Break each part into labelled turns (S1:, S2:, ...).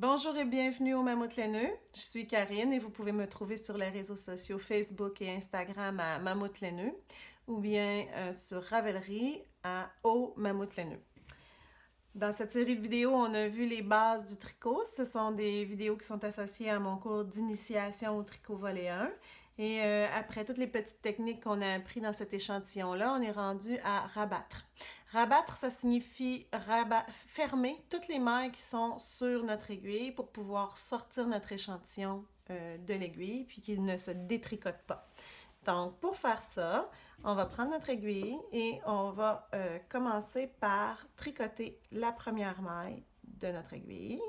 S1: Bonjour et bienvenue au Mammouth Laineux. Je suis Karine et vous pouvez me trouver sur les réseaux sociaux Facebook et Instagram à Mammouth Laineux ou bien sur Ravelry à Au Mammouth Laineux. Dans cette série de vidéos, on a vu les bases du tricot. Ce sont des vidéos qui sont associées à mon cours d'initiation au tricot volet 1. Et après toutes les petites techniques qu'on a apprises dans cet échantillon-là, on est rendu à rabattre. Rabattre, ça signifie fermer toutes les mailles qui sont sur notre aiguille pour pouvoir sortir notre échantillon de l'aiguille puis qu'il ne se détricote pas. Donc, pour faire ça, on va prendre notre aiguille et on va commencer par tricoter la première maille de notre aiguille.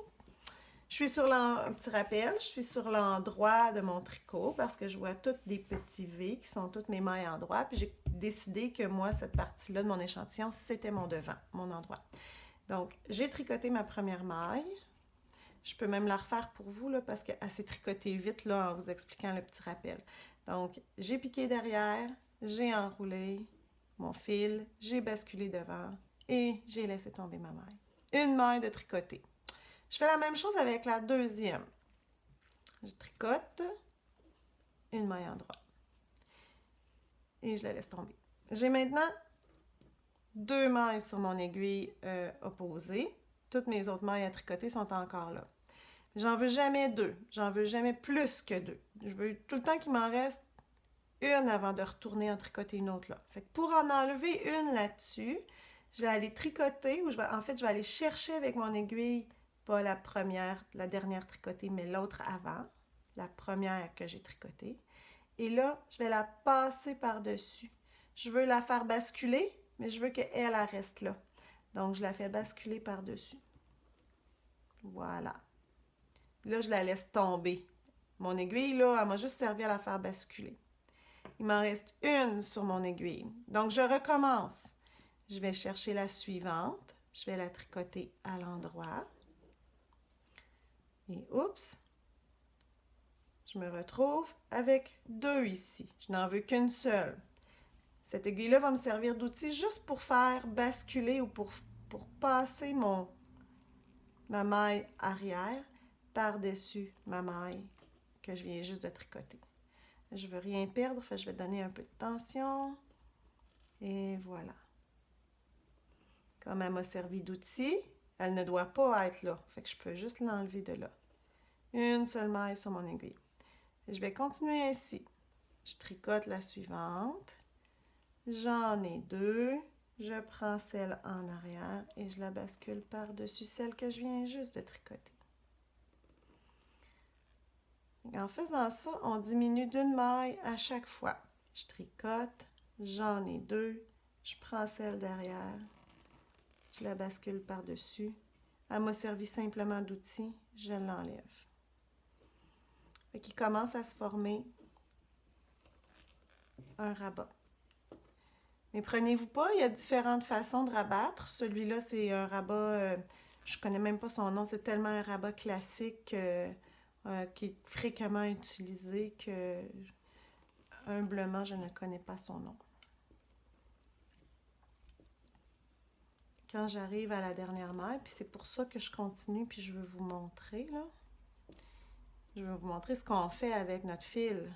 S1: Je suis sur un petit rappel, je suis sur l'endroit de mon tricot parce que je vois toutes des petits V qui sont toutes mes mailles en droit. Puis j'ai décidé que moi, cette partie-là de mon échantillon, c'était mon devant, mon endroit. Donc, j'ai tricoté ma première maille. Je peux même la refaire pour vous là, parce qu'elle s'est tricotée vite là, en vous expliquant le petit rappel. Donc, j'ai piqué derrière, j'ai enroulé mon fil, j'ai basculé devant et j'ai laissé tomber ma maille. Une maille de tricoté. Je fais la même chose avec la deuxième. Je tricote une maille en droit et je la laisse tomber. J'ai maintenant deux mailles sur mon aiguille opposée. Toutes mes autres mailles à tricoter sont encore là. J'en veux jamais deux. J'en veux jamais plus que deux. Je veux tout le temps qu'il m'en reste une avant de retourner en tricoter une autre là. Fait que pour en enlever une là-dessus, je vais aller tricoter ou je vais aller chercher avec mon aiguille pas la première, la dernière tricotée, mais l'autre avant, la première que j'ai tricotée. Et là, je vais la passer par-dessus. Je veux la faire basculer, mais je veux qu'elle reste là. Donc, je la fais basculer par-dessus. Voilà. Là, je la laisse tomber. Mon aiguille, là, elle m'a juste servi à la faire basculer. Il m'en reste une sur mon aiguille. Donc, je recommence. Je vais chercher la suivante. Je vais la tricoter à l'endroit. Et oups, je me retrouve avec deux ici. Je n'en veux qu'une seule. Cette aiguille-là va me servir d'outil juste pour faire basculer ou pour passer ma maille arrière par-dessus ma maille que je viens juste de tricoter. Je ne veux rien perdre, je vais donner un peu de tension. Et voilà. Comme elle m'a servi d'outil, elle ne doit pas être là. Fait que je peux juste l'enlever de là. Une seule maille sur mon aiguille. Et je vais continuer ainsi. Je tricote la suivante. J'en ai deux. Je prends celle en arrière et je la bascule par-dessus celle que je viens juste de tricoter. En faisant ça, on diminue d'une maille à chaque fois. Je tricote, j'en ai deux. Je prends celle derrière. Je la bascule par-dessus. Elle m'a servi simplement d'outil. Je l'enlève. Fait qu'il commence à se former un rabat. Mais prenez-vous pas, il y a différentes façons de rabattre. Celui-là, c'est un rabat, je ne connais même pas son nom, c'est tellement un rabat classique qui est fréquemment utilisé que humblement, je ne connais pas son nom. Quand j'arrive à la dernière maille, puis c'est pour ça que je continue, puis je veux vous montrer, là. Je vais vous montrer ce qu'on fait avec notre fil.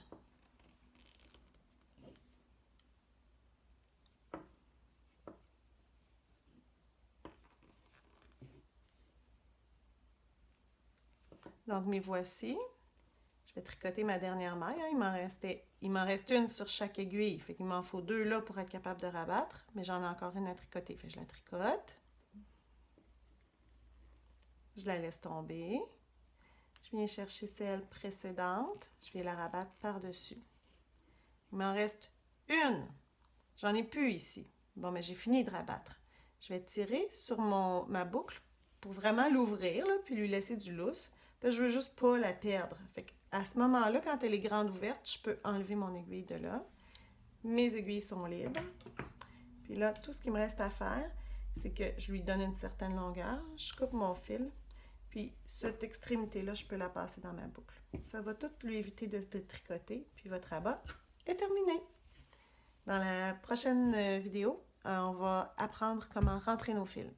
S1: Donc, mes voici. Je vais tricoter ma dernière maille. Il m'en reste une sur chaque aiguille. Fait qu'il m'en faut deux là pour être capable de rabattre. Mais j'en ai encore une à tricoter. Fait que je la tricote. Je la laisse tomber. Je viens chercher celle précédente. Je viens la rabattre par-dessus. Il m'en reste une. J'en ai plus ici. Bon, mais j'ai fini de rabattre. Je vais tirer sur ma boucle pour vraiment l'ouvrir, puis lui laisser du lousse. Puis je veux juste pas la perdre. Fait qu'à ce moment-là, quand elle est grande ouverte, je peux enlever mon aiguille de là. Mes aiguilles sont libres. Puis là, tout ce qu'il me reste à faire, c'est que je lui donne une certaine longueur. Je coupe mon fil. Puis cette extrémité-là, je peux la passer dans ma boucle. Ça va tout lui éviter de se détricoter. Puis votre rabat est terminé. Dans la prochaine vidéo, on va apprendre comment rentrer nos fils.